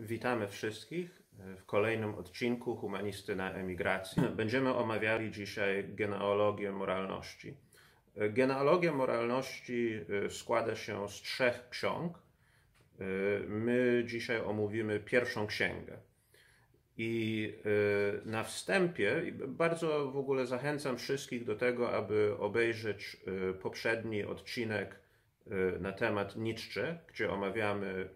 Witamy wszystkich w kolejnym odcinku Humanisty na emigracji. Będziemy omawiali dzisiaj genealogię moralności. Genealogia moralności składa się z 3 ksiąg. My dzisiaj omówimy pierwszą księgę. I na wstępie bardzo w ogóle zachęcam wszystkich do tego, aby obejrzeć poprzedni odcinek na temat Nietzsche, gdzie omawiamy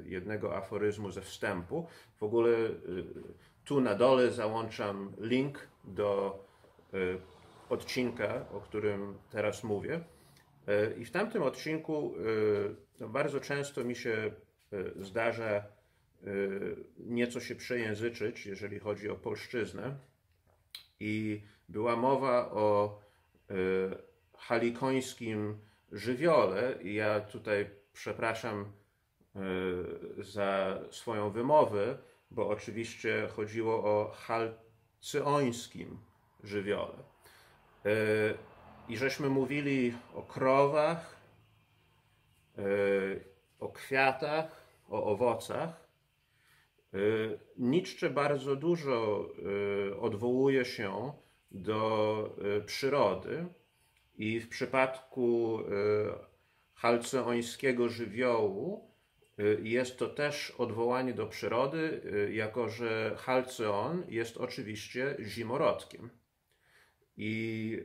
jednego aforyzmu ze wstępu. W ogóle tu na dole załączam link do odcinka, o którym teraz mówię. I w tamtym odcinku bardzo często mi się zdarza nieco się przejęzyczyć, jeżeli chodzi o polszczyznę. I była mowa o halikońskim żywiole. I ja tutaj przepraszam za swoją wymowę, bo oczywiście chodziło o halcyońskim żywiole. I żeśmy mówili o krowach, o kwiatach, o owocach. Nietzsche bardzo dużo odwołuje się do przyrody i w przypadku halcyońskiego żywiołu jest to też odwołanie do przyrody, jako że halcyon jest oczywiście zimorodkiem. I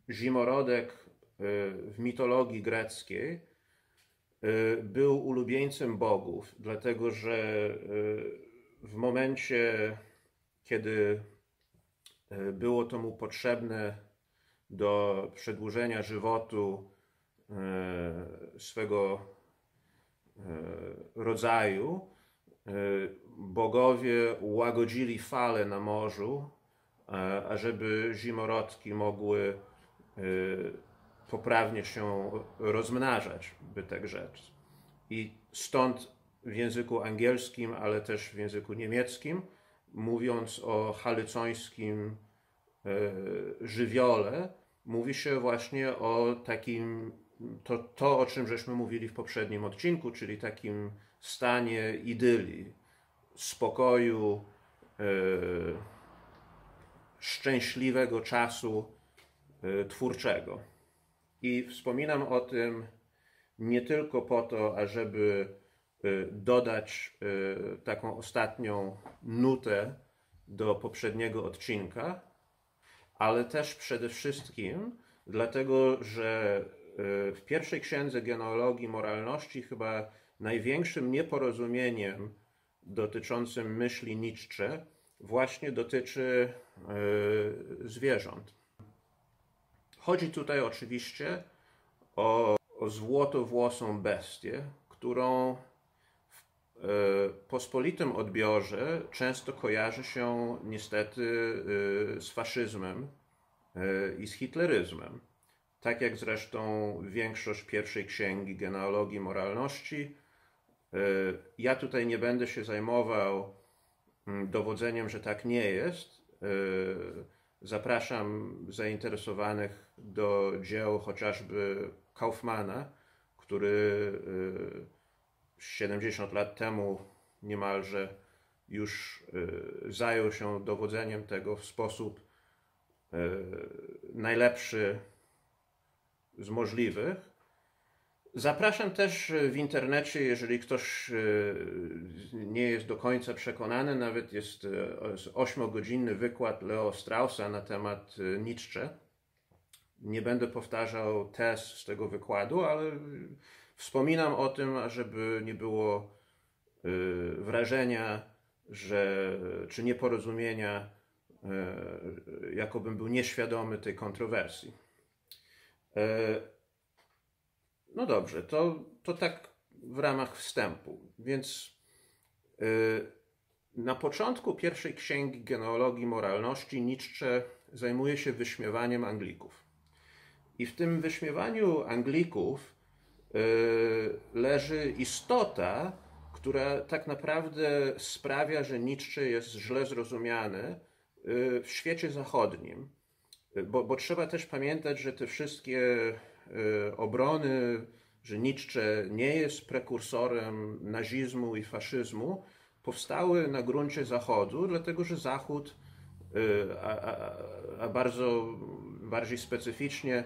zimorodek w mitologii greckiej był ulubieńcem bogów, dlatego że w momencie, kiedy było to mu potrzebne do przedłużenia żywotu swego rodzaju, bogowie łagodzili fale na morzu, ażeby zimorodki mogły poprawnie się rozmnażać, by tak rzec. I stąd w języku angielskim, ale też w języku niemieckim, mówiąc o halcyońskim żywiole, mówi się właśnie o takim, to o czym żeśmy mówili w poprzednim odcinku, czyli takim stanie idylii, spokoju, szczęśliwego czasu twórczego. I wspominam o tym nie tylko po to, ażeby dodać taką ostatnią nutę do poprzedniego odcinka, ale też przede wszystkim dlatego, że w pierwszej księdze genealogii moralności chyba największym nieporozumieniem dotyczącym myśli Nietzsche właśnie dotyczy zwierząt. Chodzi tutaj oczywiście o złotowłosą bestię, którą w pospolitym odbiorze często kojarzy się niestety z faszyzmem i z hitleryzmem. Tak jak zresztą większość pierwszej księgi genealogii moralności. Ja tutaj nie będę się zajmował dowodzeniem, że tak nie jest. Zapraszam zainteresowanych do dzieł chociażby Kaufmana, który 70 lat temu niemalże już zajął się dowodzeniem tego w sposób najlepszy z możliwych. Zapraszam też w internecie, jeżeli ktoś nie jest do końca przekonany, nawet jest 8-godzinny wykład Leo Straussa na temat Nietzsche. Nie będę powtarzał tez z tego wykładu, ale wspominam o tym, żeby nie było wrażenia, czy nieporozumienia, jakobym był nieświadomy tej kontrowersji. No dobrze, to tak w ramach wstępu. Więc na początku pierwszej księgi genealogii moralności Nietzsche zajmuje się wyśmiewaniem Anglików. I w tym wyśmiewaniu Anglików leży istota, która tak naprawdę sprawia, że Nietzsche jest źle zrozumiany w świecie zachodnim. Bo trzeba też pamiętać, że te wszystkie obrony że Nietzsche nie jest prekursorem nazizmu i faszyzmu, powstały na gruncie Zachodu, dlatego że Zachód, a bardziej specyficznie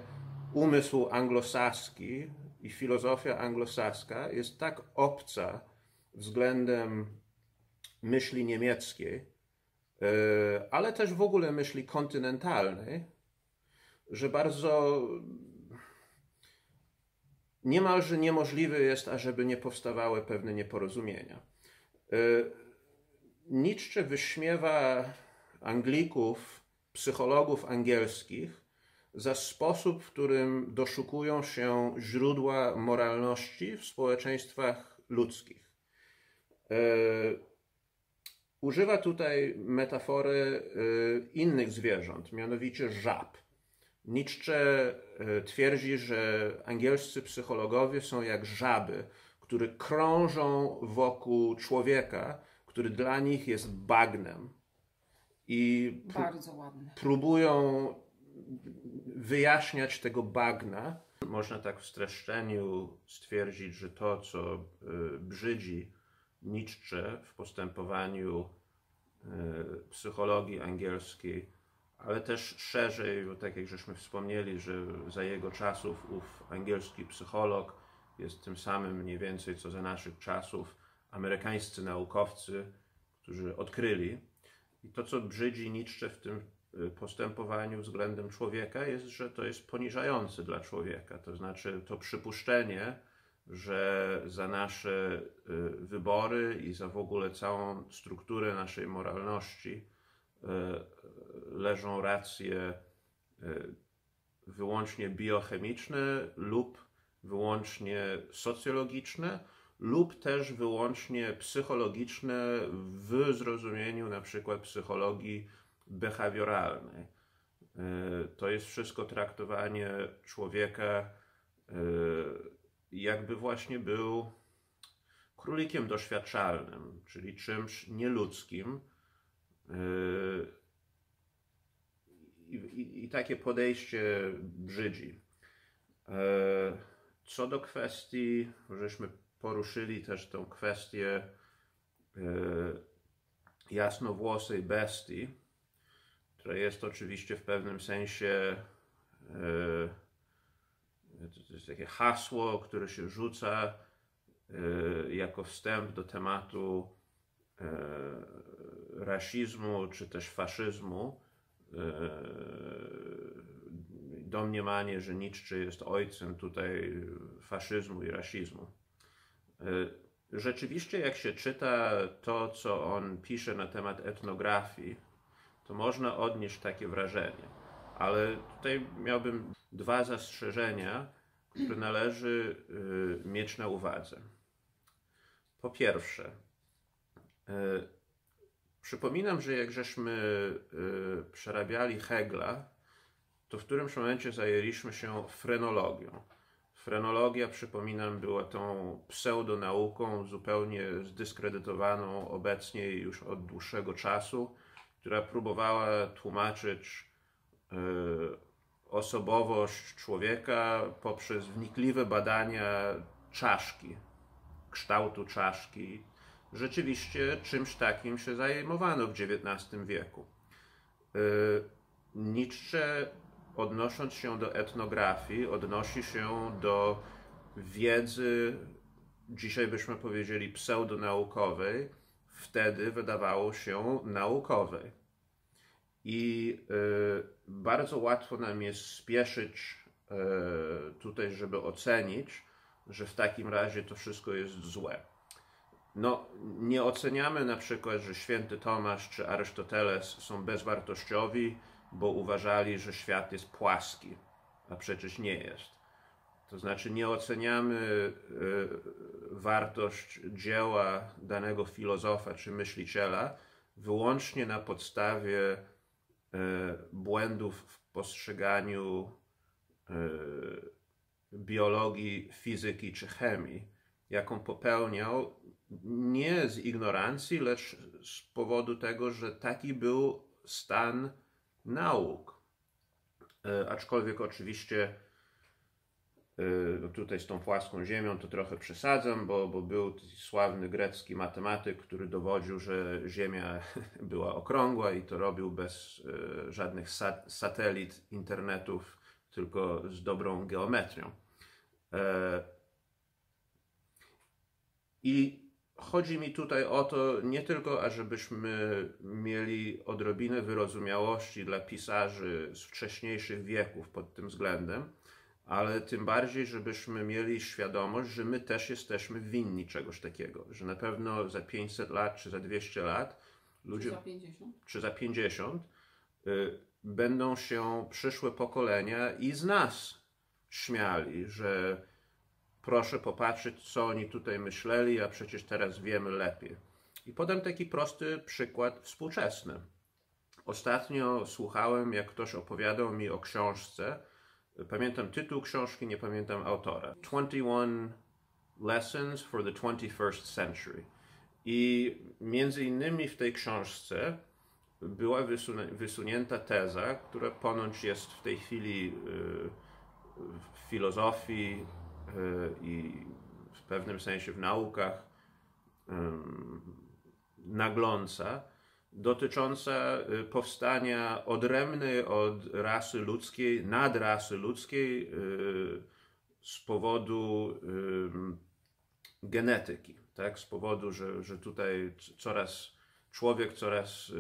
umysł anglosaski i filozofia anglosaska jest tak obca względem myśli niemieckiej, ale też w ogóle myśli kontynentalnej, że bardzo niemalże niemożliwe jest, ażeby nie powstawały pewne nieporozumienia. Nietzsche wyśmiewa Anglików, psychologów angielskich za sposób, w którym doszukują się źródła moralności w społeczeństwach ludzkich. Używa tutaj metafory innych zwierząt, mianowicie żab. Nietzsche twierdzi, że angielscy psychologowie są jak żaby, które krążą wokół człowieka, który dla nich jest bagnem. I Bardzo ładne. Próbują wyjaśniać tego bagna. Można tak w streszczeniu stwierdzić, że to, co brzydzi Nietzsche w postępowaniu psychologii angielskiej, ale też szerzej, bo tak jak żeśmy wspomnieli, że za jego czasów ów angielski psycholog jest tym samym mniej więcej co za naszych czasów amerykańscy naukowcy, którzy odkryli. I to, co brzydzi Nietzsche w tym postępowaniu względem człowieka, jest, że to jest poniżające dla człowieka. To znaczy to przypuszczenie, że za nasze wybory i za w ogóle całą strukturę naszej moralności leżą racje wyłącznie biochemiczne lub wyłącznie socjologiczne lub też wyłącznie psychologiczne w zrozumieniu na przykład psychologii behawioralnej. To jest wszystko traktowanie człowieka jakby właśnie był królikiem doświadczalnym, czyli czymś nieludzkim. I takie podejście brzydzi. Co do kwestii, żeśmy poruszyli też tę kwestię jasnowłosej bestii, która jest oczywiście w pewnym sensie to jest takie hasło, które się rzuca jako wstęp do tematu rasizmu czy też faszyzmu. Domniemanie, że Nietzsche jest ojcem tutaj faszyzmu i rasizmu. Rzeczywiście, jak się czyta to, co on pisze na temat etnografii, to można odnieść takie wrażenie. Ale tutaj miałbym dwa zastrzeżenia, które należy mieć na uwadze. Po pierwsze, przypominam, że jak żeśmy przerabiali Hegla, to w którymś momencie zajęliśmy się frenologią. Frenologia, przypominam, była tą pseudonauką zupełnie zdyskredytowaną obecnie już od dłuższego czasu, która próbowała tłumaczyć osobowość człowieka poprzez wnikliwe badania czaszki, kształtu czaszki. Rzeczywiście czymś takim się zajmowano w XIX wieku. Nietzsche, odnosząc się do etnografii, odnosi się do wiedzy, dzisiaj byśmy powiedzieli pseudonaukowej, wtedy wydawało się naukowej. I bardzo łatwo nam jest spieszyć tutaj, żeby ocenić, że w takim razie to wszystko jest złe. No, nie oceniamy na przykład, że święty Tomasz czy Arystoteles są bezwartościowi, bo uważali, że świat jest płaski, a przecież nie jest. To znaczy nie oceniamy wartość dzieła danego filozofa czy myśliciela wyłącznie na podstawie błędów w postrzeganiu biologii, fizyki czy chemii, jaką popełniał nie z ignorancji, lecz z powodu tego, że taki był stan nauk. Aczkolwiek oczywiście No tutaj z tą płaską ziemią to trochę przesadzam, bo był sławny grecki matematyk, który dowodził, że Ziemia była okrągła i to robił bez żadnych satelit, internetów, tylko z dobrą geometrią. I chodzi mi tutaj o to nie tylko, ażebyśmy mieli odrobinę wyrozumiałości dla pisarzy z wcześniejszych wieków pod tym względem, ale tym bardziej, żebyśmy mieli świadomość, że my też jesteśmy winni czegoś takiego, że na pewno za 500 lat, czy za 200 lat, ludzie, czy za 50, będą się przyszłe pokolenia i z nas śmiali, że proszę popatrzeć, co oni tutaj myśleli, a przecież teraz wiemy lepiej. I podam taki prosty przykład współczesny. Ostatnio słuchałem, jak ktoś opowiadał mi o książce. Pamiętam tytuł książki, nie pamiętam autora. 21 Lessons for the 21st Century. I między innymi w tej książce była wysunięta teza, która ponoć jest w tej chwili w filozofii i w pewnym sensie w naukach nagląca, dotycząca powstania odrębnej od rasy ludzkiej, nadrasy ludzkiej z powodu genetyki, tak? Z powodu, że tutaj człowiek coraz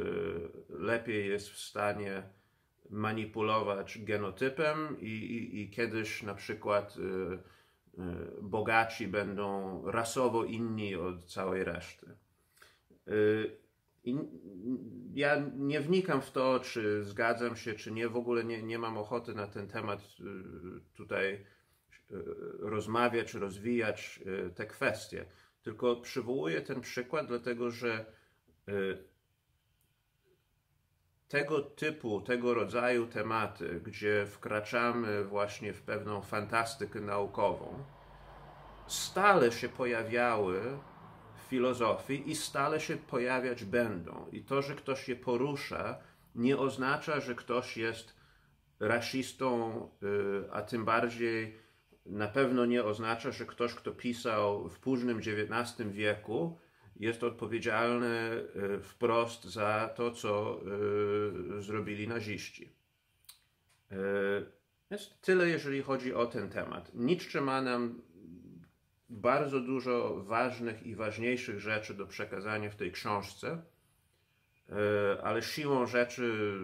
lepiej jest w stanie manipulować genotypem i kiedyś na przykład bogaci będą rasowo inni od całej reszty. I ja nie wnikam w to, czy zgadzam się, czy nie. W ogóle nie mam ochoty na ten temat tutaj rozmawiać, rozwijać te kwestie. Tylko przywołuję ten przykład, dlatego że tego rodzaju tematy, gdzie wkraczamy właśnie w pewną fantastykę naukową, stale się pojawiały w filozofii i stale się pojawiać będą. I to, że ktoś je porusza, nie oznacza, że ktoś jest rasistą, a tym bardziej na pewno nie oznacza, że ktoś, kto pisał w późnym XIX wieku, jest odpowiedzialny wprost za to, co zrobili naziści. Jest tyle, jeżeli chodzi o ten temat. Nietzsche ma nam bardzo dużo ważnych i ważniejszych rzeczy do przekazania w tej książce, ale siłą rzeczy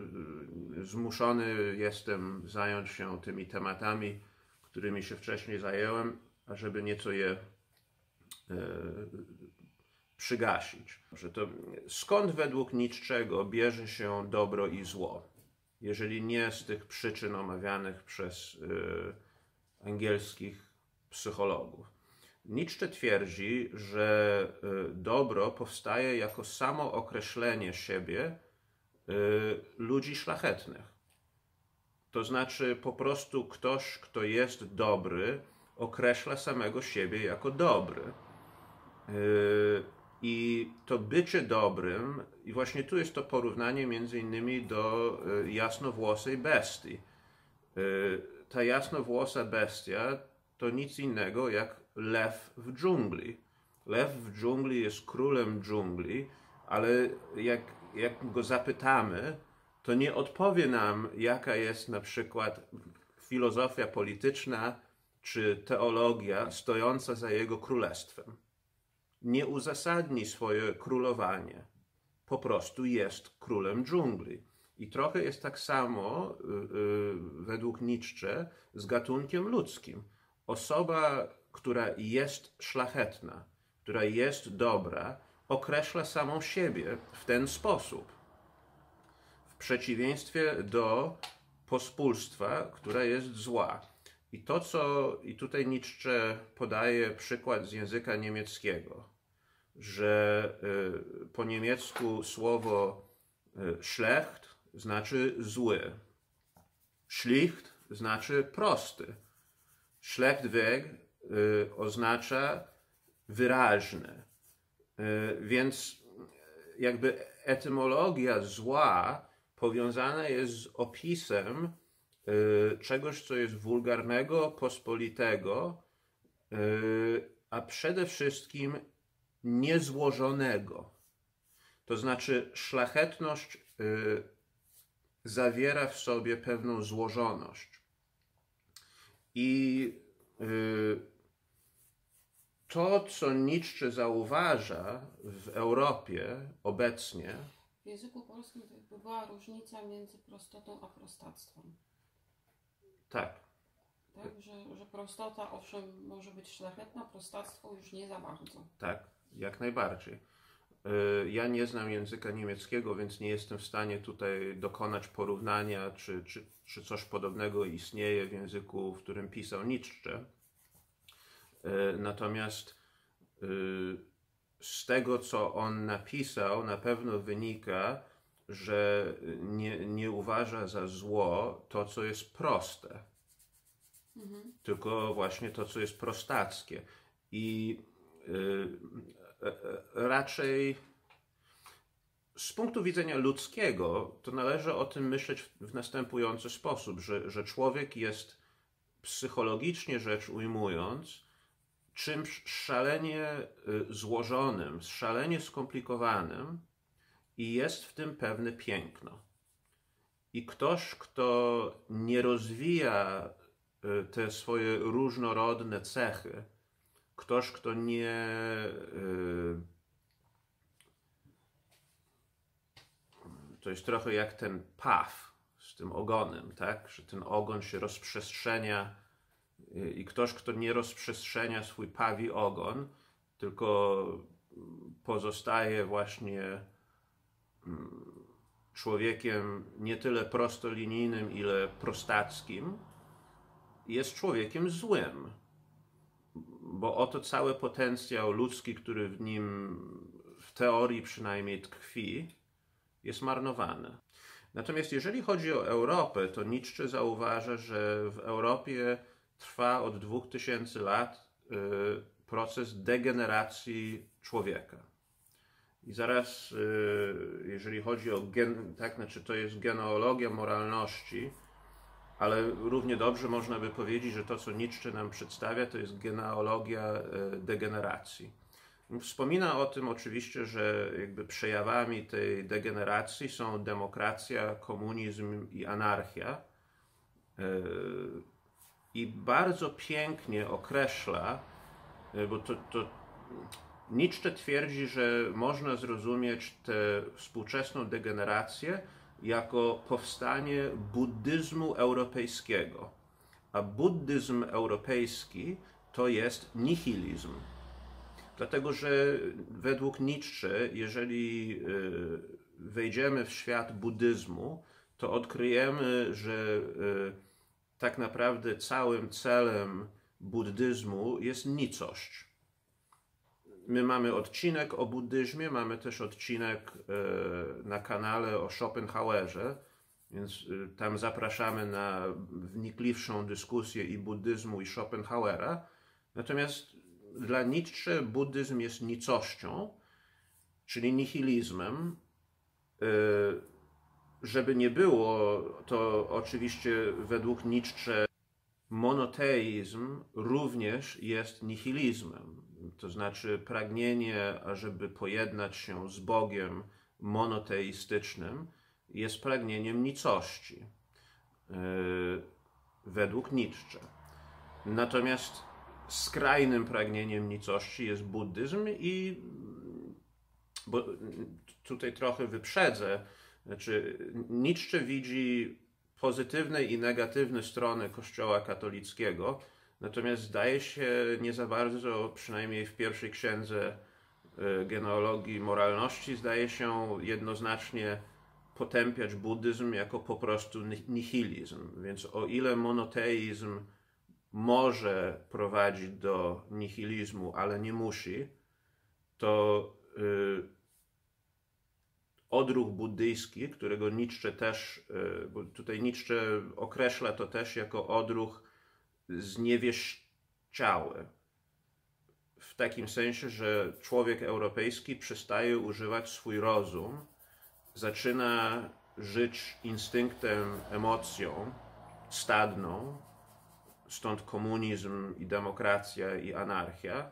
zmuszony jestem zająć się tymi tematami, którymi się wcześniej zająłem, ażeby nieco je przygasić. Że to, skąd według Nietzschego bierze się dobro i zło, jeżeli nie z tych przyczyn omawianych przez angielskich psychologów? Nietzsche twierdzi, że dobro powstaje jako samo określenie siebie ludzi szlachetnych. To znaczy po prostu ktoś, kto jest dobry, określa samego siebie jako dobry. I to bycie dobrym, i właśnie tu jest to porównanie między innymi do jasnowłosej bestii. Ta jasnowłosa bestia to nic innego jak lew w dżungli. Lew w dżungli jest królem dżungli, ale jak go zapytamy, to nie odpowie nam, jaka jest na przykład filozofia polityczna czy teologia stojąca za jego królestwem. Nie uzasadni swoje królowanie. Po prostu jest królem dżungli. I trochę jest tak samo według Nietzsche z gatunkiem ludzkim. Osoba, która jest szlachetna, która jest dobra, określa samą siebie w ten sposób. W przeciwieństwie do pospólstwa, która jest zła. I tutaj Nietzsche podaje przykład z języka niemieckiego, że po niemiecku słowo schlecht znaczy zły. Schlicht znaczy prosty. Schlechtweg oznacza wyraźny. Więc jakby etymologia zła powiązana jest z opisem czegoś, co jest wulgarnego, pospolitego, a przede wszystkim niezłożonego. To znaczy szlachetność zawiera w sobie pewną złożoność. I to, co Nietzsche zauważa w Europie obecnie. W języku polskim to była różnica między prostotą a prostactwem. Tak. Tak, że prostota owszem może być szlachetna, prostactwo już nie za bardzo. Tak, jak najbardziej. Ja nie znam języka niemieckiego, więc nie jestem w stanie tutaj dokonać porównania, czy coś podobnego istnieje w języku, w którym pisał Nietzsche. Natomiast z tego, co on napisał, na pewno wynika, że nie uważa za zło to, co jest proste, tylko właśnie to, co jest prostackie. I raczej z punktu widzenia ludzkiego to należy o tym myśleć w następujący sposób, że człowiek jest psychologicznie rzecz ujmując czymś szalenie złożonym, szalenie skomplikowanym i jest w tym pewne piękno. I ktoś, kto nie rozwija te swoje różnorodne cechy, ktoś, kto nie to jest trochę jak ten paw z tym ogonem, tak? Że ten ogon się rozprzestrzenia i ktoś, kto nie rozprzestrzenia swój pawi ogon, tylko pozostaje właśnie człowiekiem nie tyle prostolinijnym, ile prostackim, jest człowiekiem złym. Bo oto cały potencjał ludzki, który w nim w teorii przynajmniej tkwi, jest marnowany. Natomiast jeżeli chodzi o Europę, to Nietzsche zauważa, że w Europie trwa od 2000 lat proces degeneracji człowieka. I zaraz, jeżeli chodzi o to jest genealogia moralności, ale równie dobrze można by powiedzieć, że to, co Nietzsche nam przedstawia, to jest genealogia degeneracji. Wspomina o tym oczywiście, że jakby przejawami tej degeneracji są demokracja, komunizm i anarchia. I bardzo pięknie określa, bo Nietzsche twierdzi, że można zrozumieć tę współczesną degenerację jako powstanie buddyzmu europejskiego. A buddyzm europejski to jest nihilizm. Dlatego, że według Nietzsche, jeżeli wejdziemy w świat buddyzmu, to odkryjemy, że tak naprawdę całym celem buddyzmu jest nicość. My mamy odcinek o buddyzmie, mamy też odcinek na kanale o Schopenhauerze, więc tam zapraszamy na wnikliwszą dyskusję i buddyzmu, i Schopenhauera. Natomiast dla Nietzsche buddyzm jest nicością, czyli nihilizmem. Żeby nie było, to oczywiście według Nietzsche monoteizm również jest nihilizmem. To znaczy pragnienie, ażeby pojednać się z Bogiem monoteistycznym, jest pragnieniem nicości. Według Nietzsche. Natomiast skrajnym pragnieniem nicości jest buddyzm bo tutaj trochę wyprzedzę, znaczy Nietzsche widzi pozytywne i negatywne strony Kościoła katolickiego, natomiast zdaje się nie za bardzo, przynajmniej w pierwszej księdze genealogii moralności, zdaje się jednoznacznie potępiać buddyzm jako po prostu nihilizm. Więc o ile monoteizm może prowadzić do nihilizmu, ale nie musi, to odruch buddyjski, którego Nietzsche też, bo tutaj Nietzsche określa to też jako odruch zniewieściały. W takim sensie, że człowiek europejski przestaje używać swój rozum, zaczyna żyć instynktem, emocją stadną, stąd komunizm i demokracja i anarchia,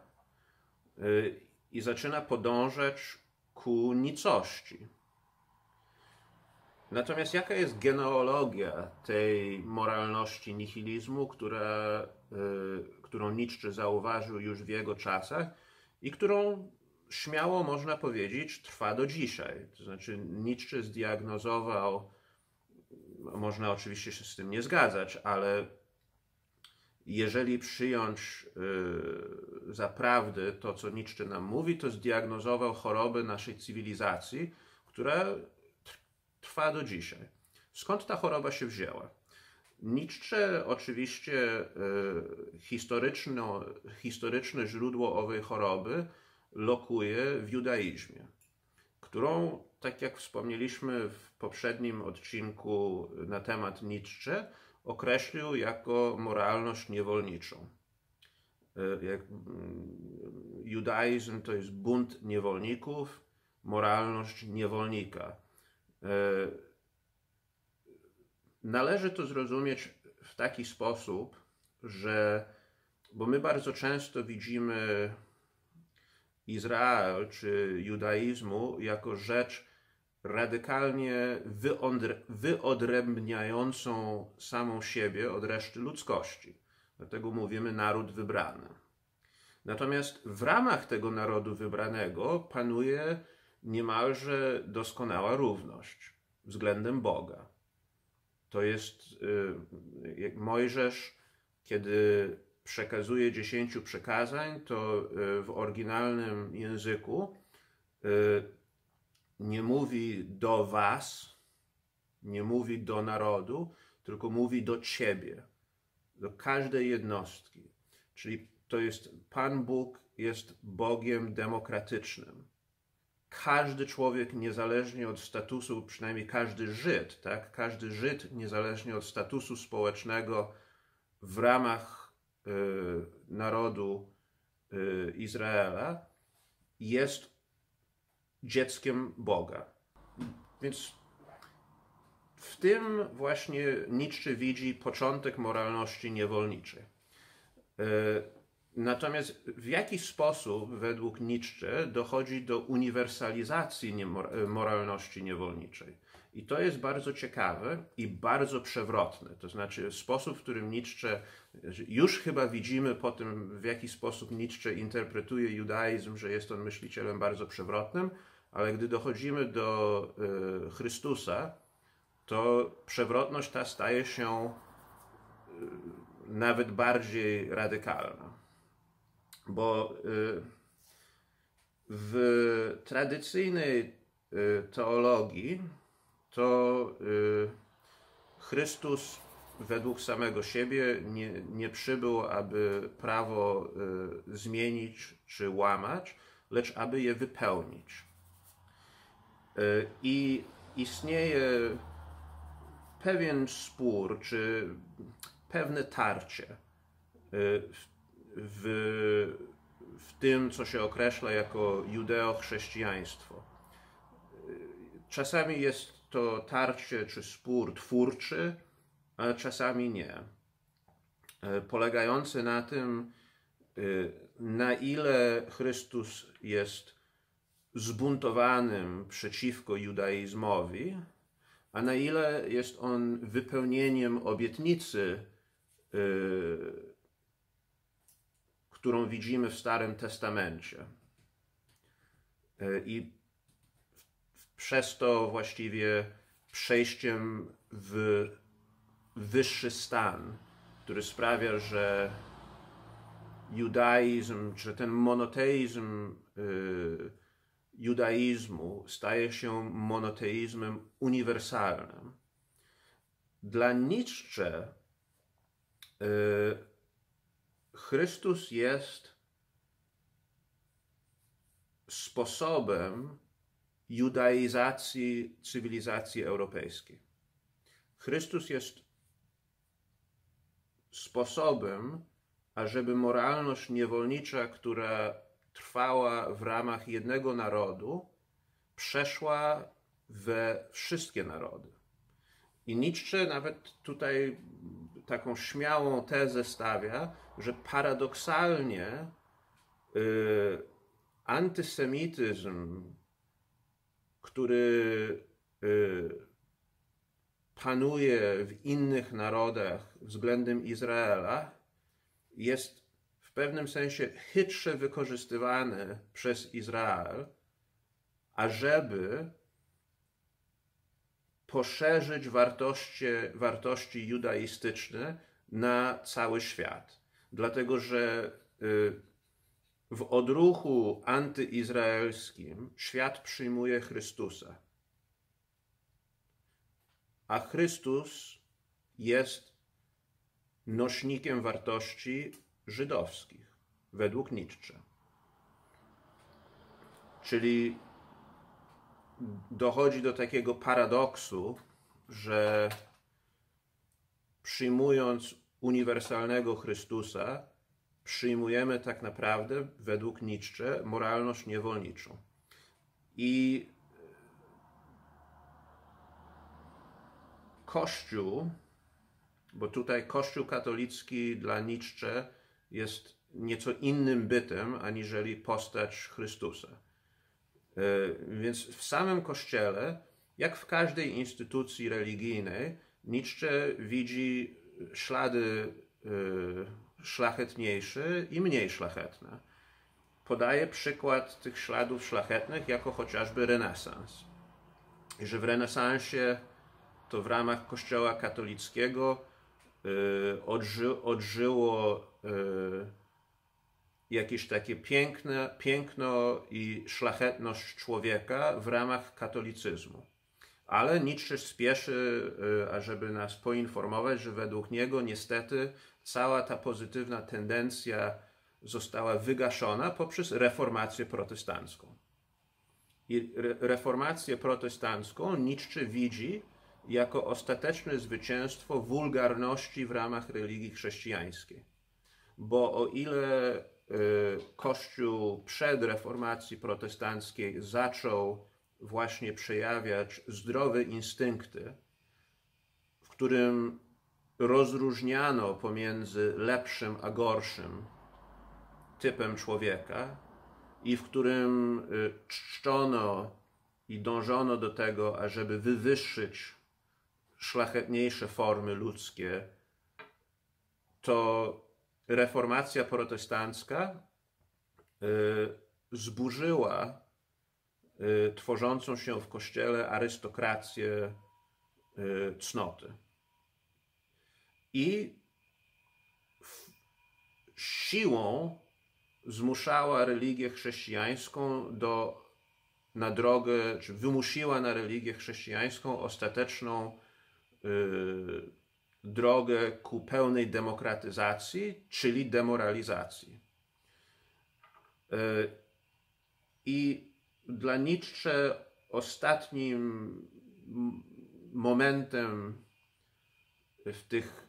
i zaczyna podążać ku nicości. Natomiast jaka jest genealogia tej moralności nihilizmu, którą Nietzsche zauważył już w jego czasach i którą śmiało można powiedzieć trwa do dzisiaj. To znaczy Nietzsche zdiagnozował, można oczywiście się z tym nie zgadzać, ale jeżeli przyjąć za prawdę to, co Nietzsche nam mówi, to zdiagnozował chorobę naszej cywilizacji, która trwa do dzisiaj. Skąd ta choroba się wzięła? Nietzsche oczywiście historyczne źródło owej choroby lokuje w judaizmie, którą, tak jak wspomnieliśmy w poprzednim odcinku na temat Nietzsche, określił jako moralność niewolniczą. Judaizm to jest bunt niewolników, moralność niewolnika. Należy to zrozumieć w taki sposób, bo my bardzo często widzimy Izrael czy judaizmu jako rzecz radykalnie wyodrębniającą samą siebie od reszty ludzkości. Dlatego mówimy naród wybrany. Natomiast w ramach tego narodu wybranego panuje niemalże doskonała równość względem Boga. To jest Mojżesz, kiedy przekazuje 10 przykazań, to w oryginalnym języku nie mówi do was, nie mówi do narodu, tylko mówi do ciebie, do każdej jednostki. Czyli to jest, Pan Bóg jest Bogiem demokratycznym. Każdy człowiek, niezależnie od statusu, przynajmniej każdy Żyd, tak? Każdy Żyd, niezależnie od statusu społecznego w ramach narodu Izraela, jest dzieckiem Boga. Więc w tym właśnie Nietzsche widzi początek moralności niewolniczej. Natomiast w jaki sposób według Nietzsche dochodzi do uniwersalizacji moralności niewolniczej? I to jest bardzo ciekawe i bardzo przewrotne. To znaczy sposób, w którym Nietzsche, już chyba widzimy po tym, w jaki sposób Nietzsche interpretuje judaizm, że jest on myślicielem bardzo przewrotnym, ale gdy dochodzimy do Chrystusa, to przewrotność ta staje się nawet bardziej radykalna. Bo w tradycyjnej teologii to Chrystus według samego siebie nie przybył, aby prawo zmienić czy łamać, lecz aby je wypełnić. I istnieje pewien spór, czy pewne tarcie w tym, co się określa jako judeo-chrześcijaństwo. Czasami jest to tarcie czy spór twórczy, ale czasami nie. Polegający na tym, na ile Chrystus jest zbuntowanym przeciwko judaizmowi, a na ile jest on wypełnieniem obietnicy, którą widzimy w Starym Testamencie. I przez to właściwie przejściem w wyższy stan, który sprawia, że judaizm, czy ten monoteizm judaizmu staje się monoteizmem uniwersalnym. Dla Nietzsche Chrystus jest sposobem judaizacji cywilizacji europejskiej. Chrystus jest sposobem, ażeby moralność niewolnicza, która trwała w ramach jednego narodu, przeszła we wszystkie narody. I Nietzsche nawet tutaj taką śmiałą tezę stawia, że paradoksalnie antysemityzm, który panuje w innych narodach względem Izraela, jest w pewnym sensie chytrze wykorzystywany przez Izrael, ażeby poszerzyć wartości judaistyczne na cały świat. Dlatego, że w odruchu antyizraelskim świat przyjmuje Chrystusa, a Chrystus jest nośnikiem wartości żydowskich, według Nietzsche. Czyli dochodzi do takiego paradoksu, że przyjmując uniwersalnego Chrystusa, przyjmujemy tak naprawdę, według Nietzsche, moralność niewolniczą. I Kościół, bo tutaj Kościół katolicki dla Nietzsche jest nieco innym bytem, aniżeli postać Chrystusa. Więc w samym Kościele, jak w każdej instytucji religijnej, Nietzsche widzi ślady szlachetniejsze i mniej szlachetne. Podaje przykład tych śladów szlachetnych jako chociażby renesans. I że w renesansie to w ramach Kościoła katolickiego odżyło jakieś takie piękno i szlachetność człowieka w ramach katolicyzmu. Ale Nietzsche spieszy, ażeby nas poinformować, że według niego niestety cała ta pozytywna tendencja została wygaszona poprzez reformację protestancką. I reformację protestancką Nietzsche widzi jako ostateczne zwycięstwo wulgarności w ramach religii chrześcijańskiej. Bo o ile Kościół przed reformacji protestanckiej zaczął właśnie przejawiać zdrowe instynkty, w którym rozróżniano pomiędzy lepszym a gorszym typem człowieka i w którym czczono i dążono do tego, ażeby wywyższyć szlachetniejsze formy ludzkie, to reformacja protestancka zburzyła tworzącą się w Kościele arystokrację cnoty. I siłą zmuszała religię chrześcijańską na drogę, czy wymusiła na religię chrześcijańską ostateczną drogę ku pełnej demokratyzacji, czyli demoralizacji. I dla Nietzsche ostatnim momentem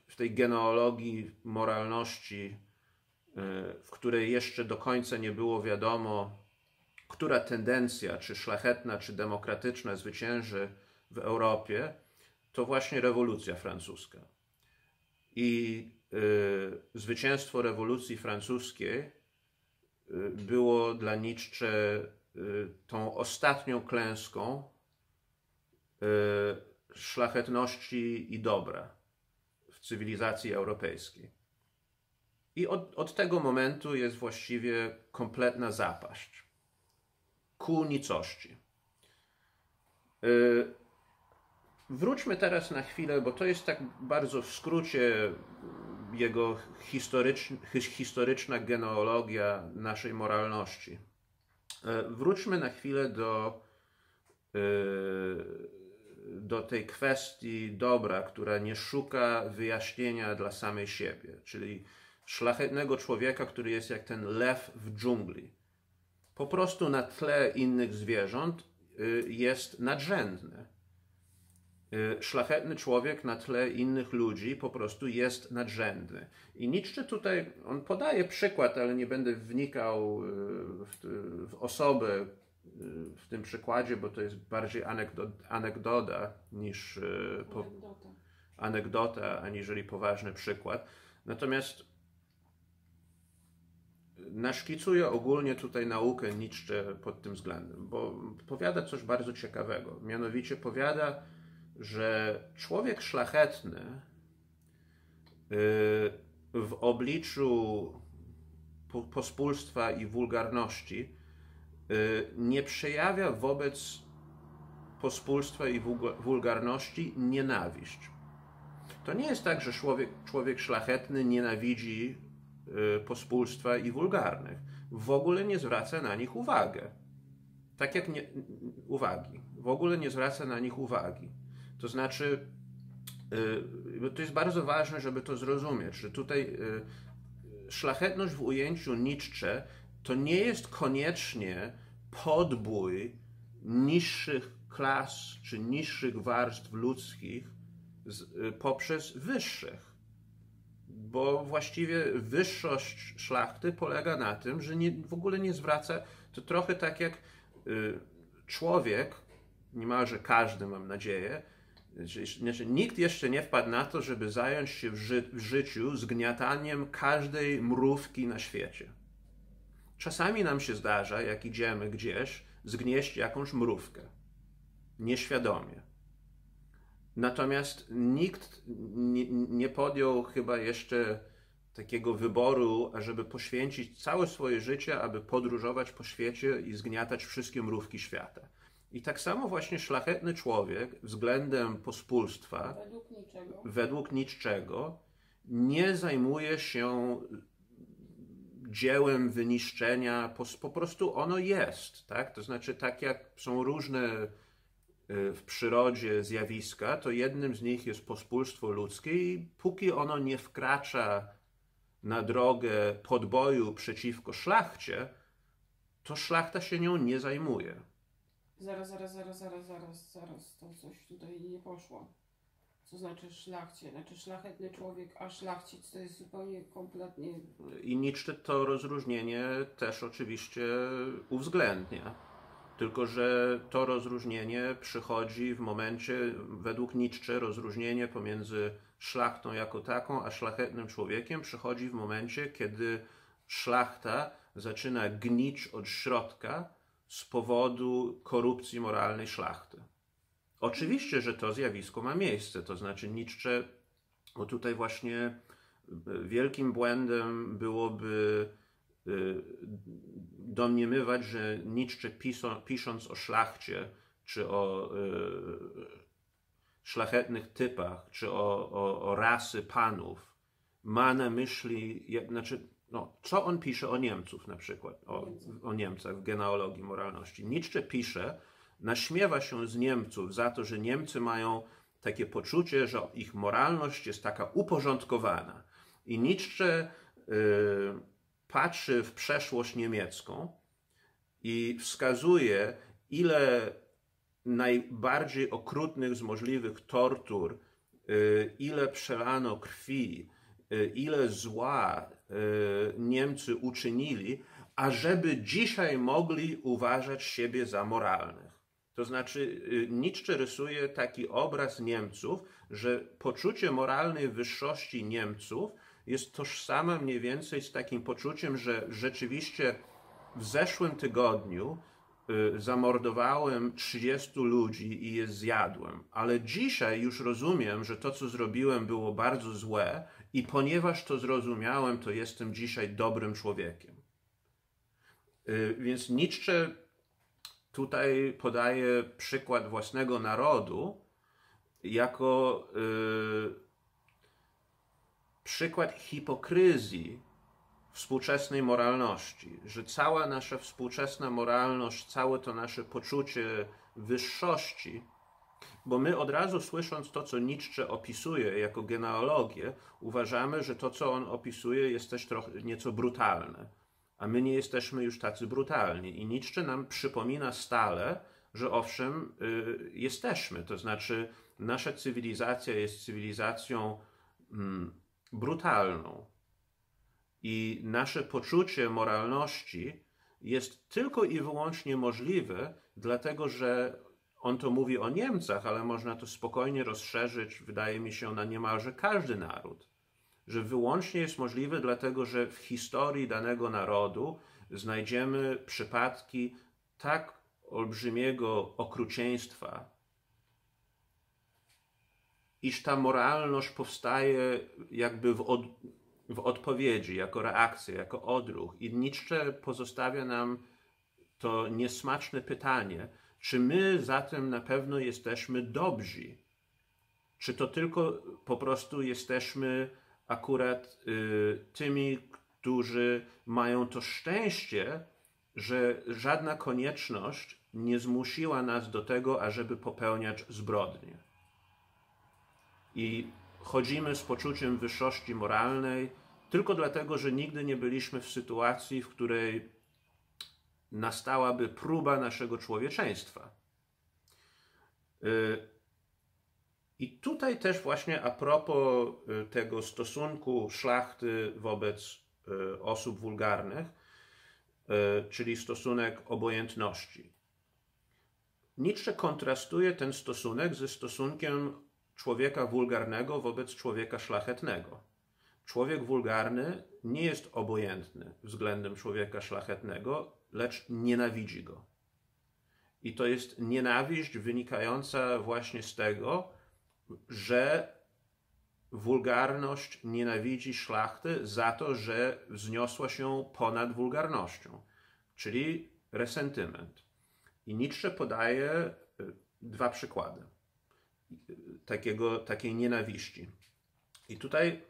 w tej genealogii moralności, w której jeszcze do końca nie było wiadomo, która tendencja, czy szlachetna, czy demokratyczna, zwycięży w Europie, to właśnie rewolucja francuska. I zwycięstwo rewolucji francuskiej było dla Nietzsche tą ostatnią klęską szlachetności i dobra w cywilizacji europejskiej. I od tego momentu jest właściwie kompletna zapaść ku nicości. Wróćmy teraz na chwilę, bo to jest tak bardzo w skrócie jego historyczna genealogia naszej moralności. Wróćmy na chwilę do tej kwestii dobra, która nie szuka wyjaśnienia dla samej siebie, czyli szlachetnego człowieka, który jest jak ten lew w dżungli. Po prostu na tle innych zwierząt jest nadrzędny. Szlachetny człowiek na tle innych ludzi po prostu jest nadrzędny. I Nietzsche tutaj, on podaje przykład, ale nie będę wnikał w osobę w tym przykładzie, bo to jest bardziej anegdota anegdota, aniżeli poważny przykład. Natomiast naszkicuję ogólnie tutaj naukę Nietzsche pod tym względem, bo powiada coś bardzo ciekawego. Mianowicie powiada, że człowiek szlachetny w obliczu pospólstwa i wulgarności nie przejawia wobec pospólstwa i wulgarności nienawiść. To nie jest tak, że człowiek szlachetny nienawidzi pospólstwa i wulgarnych. W ogóle nie zwraca na nich uwagi. Tak jak uwagi. W ogóle nie zwraca na nich uwagi. To znaczy, to jest bardzo ważne, żeby to zrozumieć, że tutaj szlachetność w ujęciu Nietzsche to nie jest koniecznie podbój niższych klas czy niższych warstw ludzkich poprzez wyższych. Bo właściwie wyższość szlachty polega na tym, że w ogóle nie zwraca, to trochę tak jak człowiek, niemalże każdy, mam nadzieję, znaczy nikt jeszcze nie wpadł na to, żeby zająć się w życiu zgniataniem każdej mrówki na świecie. Czasami nam się zdarza, jak idziemy gdzieś, zgnieść jakąś mrówkę. Nieświadomie. Natomiast nikt nie podjął chyba jeszcze takiego wyboru, ażeby poświęcić całe swoje życie, aby podróżować po świecie i zgniatać wszystkie mrówki świata. I tak samo właśnie szlachetny człowiek względem pospólstwa, według Nietzschego, nie zajmuje się dziełem wyniszczenia, po prostu ono jest, tak? To znaczy, tak jak są różne w przyrodzie zjawiska, to jednym z nich jest pospólstwo ludzkie i póki ono nie wkracza na drogę podboju przeciwko szlachcie, to szlachta się nią nie zajmuje. Zaraz, to coś tutaj nie poszło. Co znaczy szlachcie? Znaczy szlachetny człowiek, a szlachcic to jest zupełnie kompletnie... I Nietzsche to rozróżnienie też oczywiście uwzględnia. Tylko że to rozróżnienie przychodzi w momencie, według Nietzsche, rozróżnienie pomiędzy szlachtą jako taką, a szlachetnym człowiekiem przychodzi w momencie, kiedy szlachta zaczyna gnić od środka z powodu korupcji moralnej szlachty. Oczywiście, że to zjawisko ma miejsce, to znaczy Nietzsche, bo tutaj właśnie wielkim błędem byłoby domniemywać, że Nietzsche pisząc o szlachcie, czy o szlachetnych typach, czy o rasy panów, ma na myśli, co on pisze o Niemców na przykład, o Niemcach w genealogii moralności. Nietzsche pisze, naśmiewa się z Niemców za to, że Niemcy mają takie poczucie, że ich moralność jest taka uporządkowana. I Nietzsche patrzy w przeszłość niemiecką i wskazuje, ile najbardziej okrutnych z możliwych tortur, ile przelano krwi, ile zła Niemcy uczynili, ażeby dzisiaj mogli uważać siebie za moralnych. To znaczy Nietzsche rysuje taki obraz Niemców, że poczucie moralnej wyższości Niemców jest tożsame mniej więcej z takim poczuciem, że rzeczywiście w zeszłym tygodniu zamordowałem 30 ludzi i je zjadłem, ale dzisiaj już rozumiem, że to, co zrobiłem, było bardzo złe i ponieważ to zrozumiałem, to jestem dzisiaj dobrym człowiekiem. Więc Nietzsche tutaj podaje przykład własnego narodu jako przykład hipokryzji współczesnej moralności, że cała nasza współczesna moralność, całe to nasze poczucie wyższości, bo my od razu słysząc to, co Nietzsche opisuje jako genealogię, uważamy, że to, co on opisuje, jest też trochę nieco brutalne, a my nie jesteśmy już tacy brutalni. I Nietzsche nam przypomina stale, że owszem, jesteśmy, to znaczy nasza cywilizacja jest cywilizacją brutalną. I nasze poczucie moralności jest tylko i wyłącznie możliwe, dlatego że on to mówi o Niemcach, ale można to spokojnie rozszerzyć, wydaje mi się, na niemalże każdy naród. Że wyłącznie jest możliwe dlatego, że w historii danego narodu znajdziemy przypadki tak olbrzymiego okrucieństwa, iż ta moralność powstaje jakby w odpowiedzi, jako reakcja, jako odruch. I Nietzsche pozostawia nam to niesmaczne pytanie, czy my zatem na pewno jesteśmy dobrzy? Czy to tylko po prostu jesteśmy akurat tymi, którzy mają to szczęście, że żadna konieczność nie zmusiła nas do tego, ażeby popełniać zbrodnie. I chodzimy z poczuciem wyższości moralnej tylko dlatego, że nigdy nie byliśmy w sytuacji, w której nastałaby próba naszego człowieczeństwa. I tutaj też właśnie a propos tego stosunku szlachty wobec osób wulgarnych, czyli stosunek obojętności. Nietzsche kontrastuje ten stosunek ze stosunkiem człowieka wulgarnego wobec człowieka szlachetnego. Człowiek wulgarny nie jest obojętny względem człowieka szlachetnego, lecz nienawidzi go. I to jest nienawiść wynikająca właśnie z tego, że wulgarność nienawidzi szlachty za to, że wzniosła się ponad wulgarnością, czyli resentyment. I Nietzsche podaje dwa przykłady takiej nienawiści. I tutaj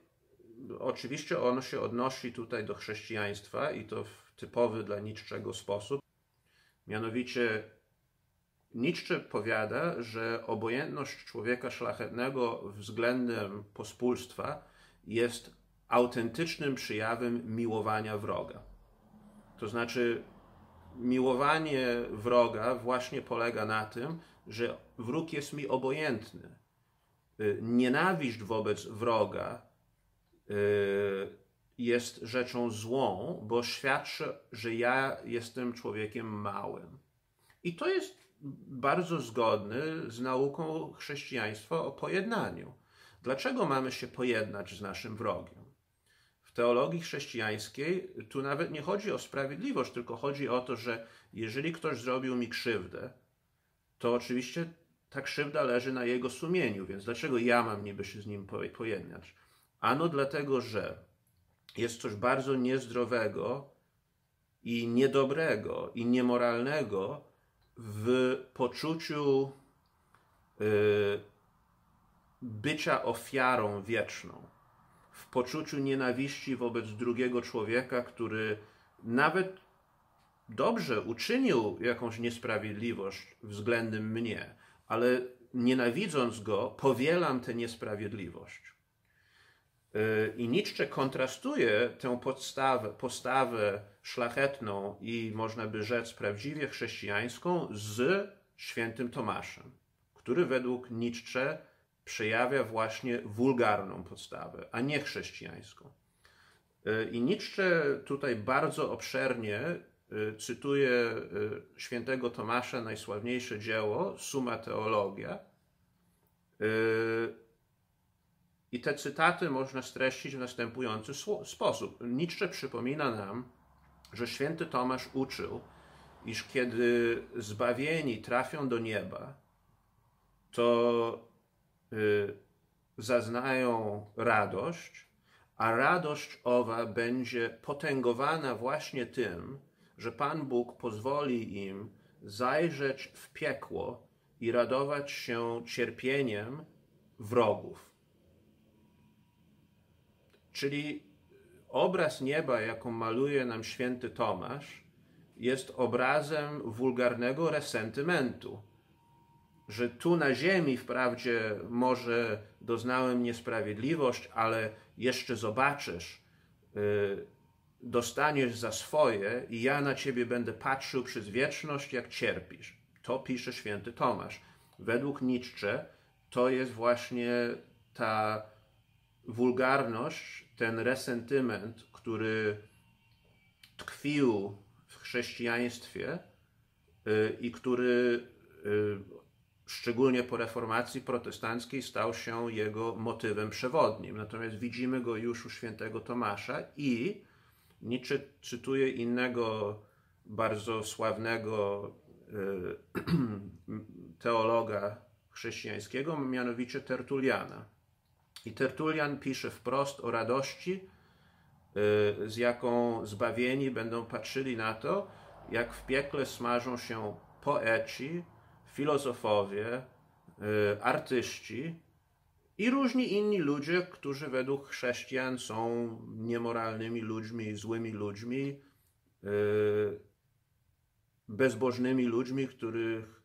oczywiście ono się odnosi tutaj do chrześcijaństwa i to w typowy dla Nietzschego sposób. Mianowicie Nietzsche powiada, że obojętność człowieka szlachetnego względem pospólstwa jest autentycznym przejawem miłowania wroga. To znaczy, miłowanie wroga właśnie polega na tym, że wróg jest mi obojętny. Nienawiść wobec wroga jest rzeczą złą, bo świadczy, że ja jestem człowiekiem małym. I to jest bardzo zgodny z nauką chrześcijaństwa o pojednaniu. Dlaczego mamy się pojednać z naszym wrogiem? W teologii chrześcijańskiej tu nawet nie chodzi o sprawiedliwość, tylko chodzi o to, że jeżeli ktoś zrobił mi krzywdę, to oczywiście ta krzywda leży na jego sumieniu, więc dlaczego ja mam niby się z nim pojednać? Ano dlatego, że jest coś bardzo niezdrowego i niedobrego i niemoralnego w poczuciu bycia ofiarą wieczną, w poczuciu nienawiści wobec drugiego człowieka, który nawet dobrze uczynił jakąś niesprawiedliwość względem mnie, ale nienawidząc go, powielam tę niesprawiedliwość. I Nietzsche kontrastuje tę postawę szlachetną i można by rzec prawdziwie chrześcijańską z świętym Tomaszem, który według Nietzsche przejawia właśnie wulgarną postawę, a nie chrześcijańską. I Nietzsche tutaj bardzo obszernie cytuje świętego Tomasza najsławniejsze dzieło Summa Theologia. I te cytaty można streścić w następujący sposób. Nietzsche przypomina nam, że święty Tomasz uczył, iż kiedy zbawieni trafią do nieba, to zaznają radość, a radość owa będzie potęgowana właśnie tym, że Pan Bóg pozwoli im zajrzeć w piekło i radować się cierpieniem wrogów. Czyli obraz nieba, jaką maluje nam święty Tomasz, jest obrazem wulgarnego resentymentu. Że tu na ziemi wprawdzie może doznałem niesprawiedliwość, ale jeszcze zobaczysz, dostaniesz za swoje i ja na ciebie będę patrzył przez wieczność, jak cierpisz. To pisze święty Tomasz. Według Nietzsche to jest właśnie ta wulgarność, ten resentyment, który tkwił w chrześcijaństwie i który szczególnie po reformacji protestanckiej, stał się jego motywem przewodnim. Natomiast widzimy go już u świętego Tomasza i Nietzsche cytuje innego bardzo sławnego teologa chrześcijańskiego, mianowicie Tertuliana. I Tertulian pisze wprost o radości, z jaką zbawieni będą patrzyli na to, jak w piekle smażą się poeci, filozofowie, artyści i różni inni ludzie, którzy według chrześcijan są niemoralnymi ludźmi, złymi ludźmi, bezbożnymi ludźmi, których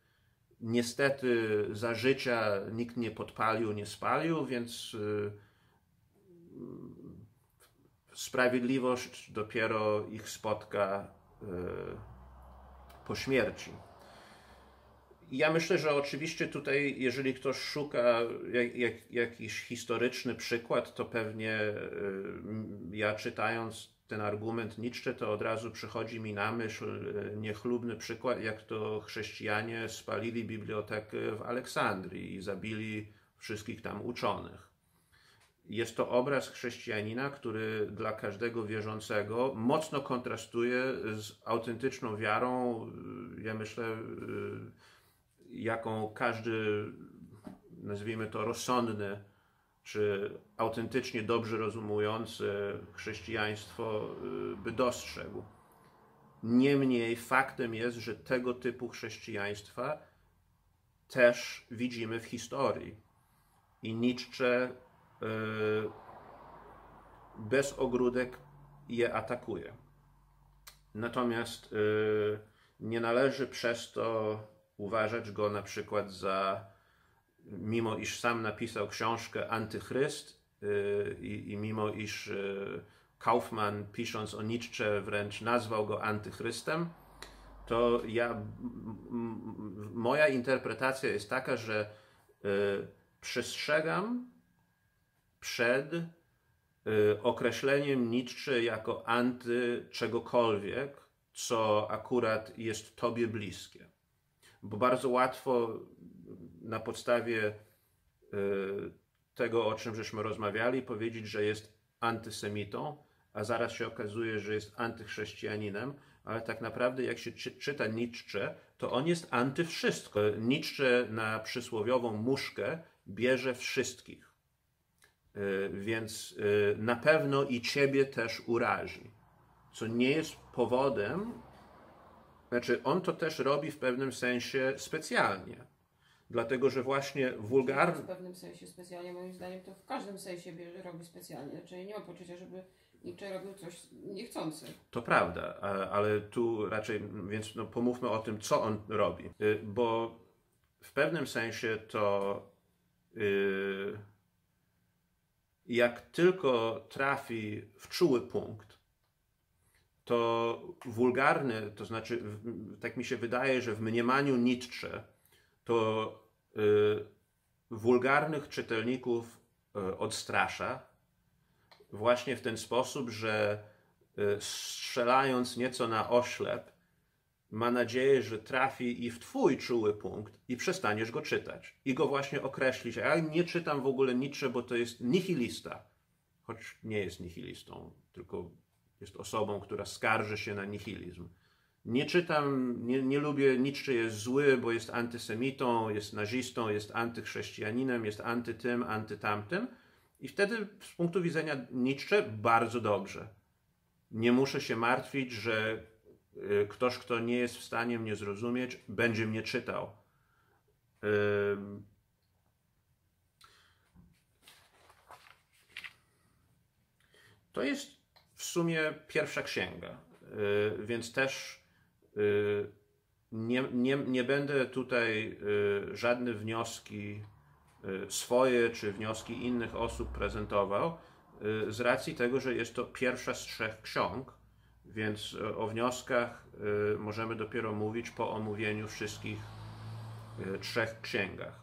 niestety za życia nikt nie podpalił, nie spalił, więc sprawiedliwość dopiero ich spotka po śmierci. Ja myślę, że oczywiście tutaj, jeżeli ktoś szuka jakiś historyczny przykład, to pewnie ja czytając ten argument Nietzsche, to od razu przychodzi mi na myśl niechlubny przykład, jak to chrześcijanie spalili bibliotekę w Aleksandrii i zabili wszystkich tam uczonych. Jest to obraz chrześcijanina, który dla każdego wierzącego mocno kontrastuje z autentyczną wiarą, ja myślę, jaką każdy, nazwijmy to, rozsądny czy autentycznie dobrze rozumujący chrześcijaństwo by dostrzegł. Niemniej faktem jest, że tego typu chrześcijaństwa też widzimy w historii. I Nietzsche bez ogródek je atakuje. Natomiast nie należy przez to uważać go na przykład za, mimo iż sam napisał książkę Antychryst i mimo iż Kaufman, pisząc o Nietzsche, wręcz nazwał go antychrystem, to moja interpretacja jest taka, że przestrzegam przed określeniem Nietzsche jako anty czegokolwiek, co akurat jest tobie bliskie. Bo bardzo łatwo na podstawie tego, o czym żeśmy rozmawiali, powiedzieć, że jest antysemitą, a zaraz się okazuje, że jest antychrześcijaninem, ale tak naprawdę jak się czyta Nietzsche, to on jest anty wszystko. Nietzsche na przysłowiową muszkę bierze wszystkich. Więc na pewno i ciebie też urazi. Co nie jest powodem, znaczy on to też robi w pewnym sensie specjalnie. Dlatego, że właśnie wulgarny... W pewnym sensie specjalnie, moim zdaniem to w każdym sensie robi specjalnie. Czyli nie ma poczucia, żeby Nietzsche robił coś niechcący. To prawda, ale tu raczej, więc no, pomówmy o tym, co on robi. Bo w pewnym sensie to jak tylko trafi w czuły punkt, to wulgarny, to znaczy, tak mi się wydaje, że w mniemaniu Nietzsche to wulgarnych czytelników odstrasza właśnie w ten sposób, że strzelając nieco na oślep, ma nadzieję, że trafi i w twój czuły punkt i przestaniesz go czytać. I go właśnie określić. A ja nie czytam w ogóle Nietzsche, bo to jest nihilista. Choć nie jest nihilistą, tylko jest osobą, która skarży się na nihilizm. Nie czytam, nie lubię, Nietzsche jest zły, bo jest antysemitą, jest nazistą, jest antychrześcijaninem, jest anty tym, anty tamtym. I wtedy z punktu widzenia Nietzsche bardzo dobrze. Nie muszę się martwić, że ktoś, kto nie jest w stanie mnie zrozumieć, będzie mnie czytał. To jest w sumie pierwsza księga, więc też nie będę tutaj żadne wnioski swoje czy wnioski innych osób prezentował, z racji tego, że jest to pierwsza z 3 ksiąg, więc o wnioskach możemy dopiero mówić po omówieniu wszystkich 3 księgach.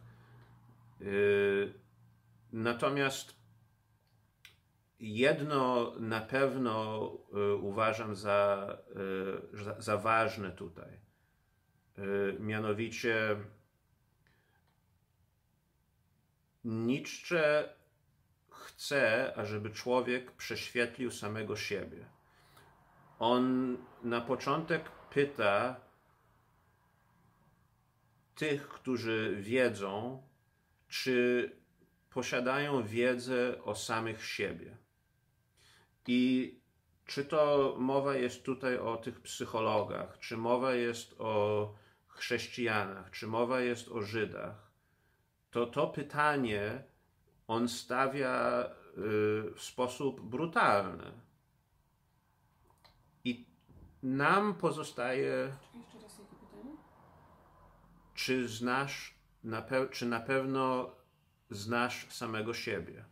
Natomiast jedno na pewno uważam za ważne tutaj. Mianowicie Nietzsche chce, ażeby człowiek prześwietlił samego siebie. On na początek pyta tych, którzy wiedzą, czy posiadają wiedzę o samych siebie. I czy to mowa jest tutaj o tych psychologach, czy mowa jest o chrześcijanach, czy mowa jest o Żydach, to pytanie on stawia w sposób brutalny. I nam pozostaje... Czekaj, jeszcze raz jakie pytanie? Czy na pewno znasz samego siebie?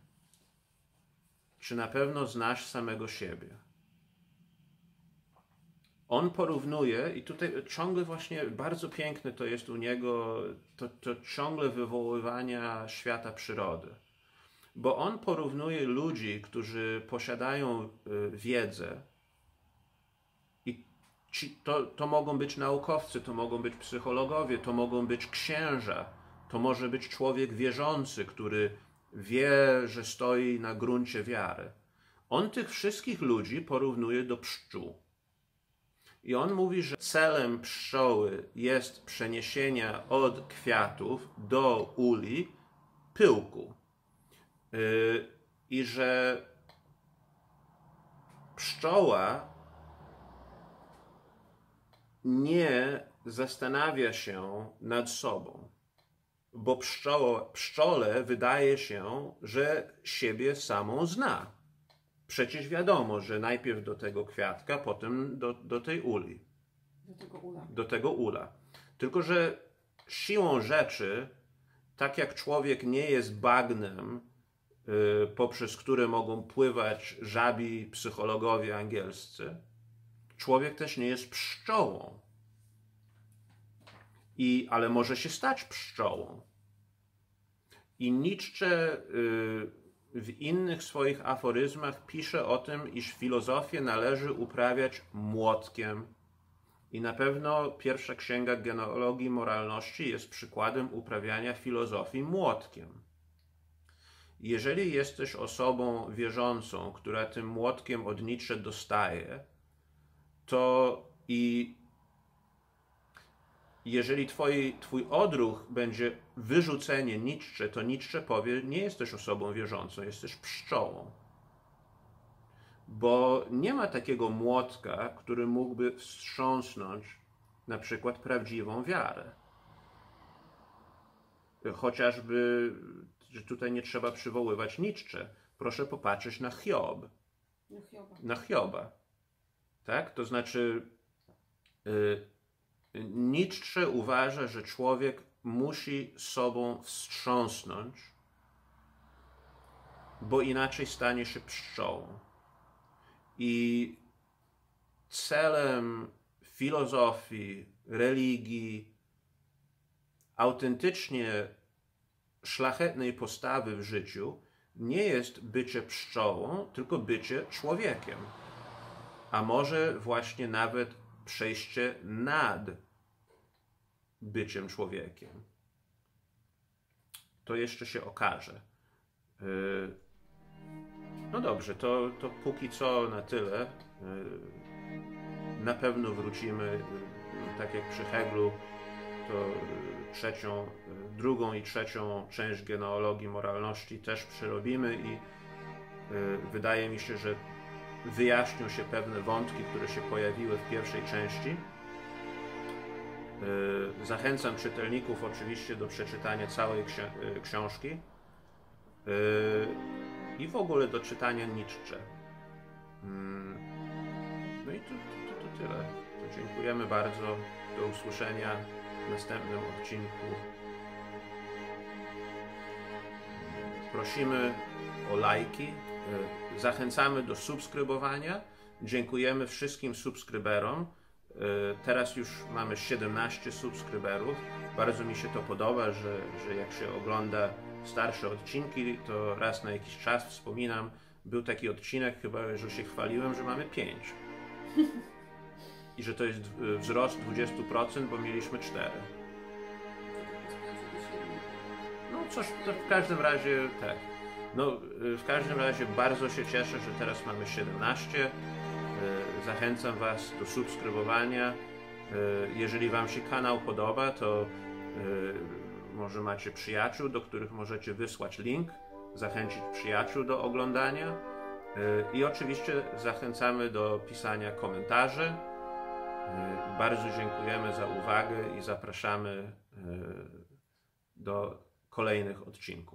Czy na pewno znasz samego siebie? On porównuje, i tutaj ciągle właśnie bardzo piękne to jest u niego, to ciągle wywoływania świata przyrody. Bo on porównuje ludzi, którzy posiadają wiedzę, i to mogą być naukowcy, to mogą być psychologowie, to mogą być księża, to może być człowiek wierzący, który wie, że stoi na gruncie wiary. On tych wszystkich ludzi porównuje do pszczół. I on mówi, że celem pszczoły jest przeniesienia od kwiatów do uli pyłku. I że pszczoła nie zastanawia się nad sobą, bo pszczole wydaje się, że siebie samą zna. Przecież wiadomo, że najpierw do tego kwiatka, potem do tej uli. Do tego ula. Tylko że siłą rzeczy, tak jak człowiek nie jest bagnem, poprzez które mogą pływać żabi psychologowie angielscy, człowiek też nie jest pszczołą. Ale może się stać pszczołą. I Nietzsche w innych swoich aforyzmach pisze o tym, iż filozofię należy uprawiać młotkiem. I na pewno pierwsza księga Genealogii Moralności jest przykładem uprawiania filozofii młotkiem. Jeżeli jesteś osobą wierzącą, która tym młotkiem od Nietzsche dostaje, to i jeżeli twój odruch będzie wyrzucenie Nietzsche, to Nietzsche powie, nie jesteś osobą wierzącą, jesteś pszczołą. Bo nie ma takiego młotka, który mógłby wstrząsnąć na przykład prawdziwą wiarę. Chociażby, że tutaj nie trzeba przywoływać Nietzsche. Proszę popatrzeć na Hiob. Na Hioba. Tak? To znaczy Nietzsche uważa, że człowiek musi sobą wstrząsnąć, bo inaczej stanie się pszczołą. I celem filozofii, religii, autentycznie szlachetnej postawy w życiu nie jest bycie pszczołą, tylko bycie człowiekiem. A może właśnie nawet przejście nad byciem człowiekiem. To jeszcze się okaże. No dobrze, to póki co na tyle. Na pewno wrócimy, tak jak przy Heglu, to drugą i trzecią część genealogii moralności też przerobimy i wydaje mi się, że wyjaśnią się pewne wątki, które się pojawiły w pierwszej części. Zachęcam czytelników oczywiście do przeczytania całej książki i w ogóle do czytania Nietzsche. No i to tyle. To dziękujemy bardzo. Do usłyszenia w następnym odcinku. Prosimy o lajki. Zachęcamy do subskrybowania. Dziękujemy wszystkim subskryberom. Teraz już mamy 17 subskryberów. Bardzo mi się to podoba, że jak się ogląda starsze odcinki, to raz na jakiś czas wspominam, był taki odcinek, chyba że się chwaliłem, że mamy 5. I że to jest wzrost 20%, bo mieliśmy 4. No cóż, to w każdym razie tak. No, w każdym razie bardzo się cieszę, że teraz mamy 17. Zachęcam Was do subskrybowania. Jeżeli Wam się kanał podoba, to może macie przyjaciół, do których możecie wysłać link, zachęcić przyjaciół do oglądania. I oczywiście zachęcamy do pisania komentarzy. Bardzo dziękujemy za uwagę i zapraszamy do kolejnych odcinków.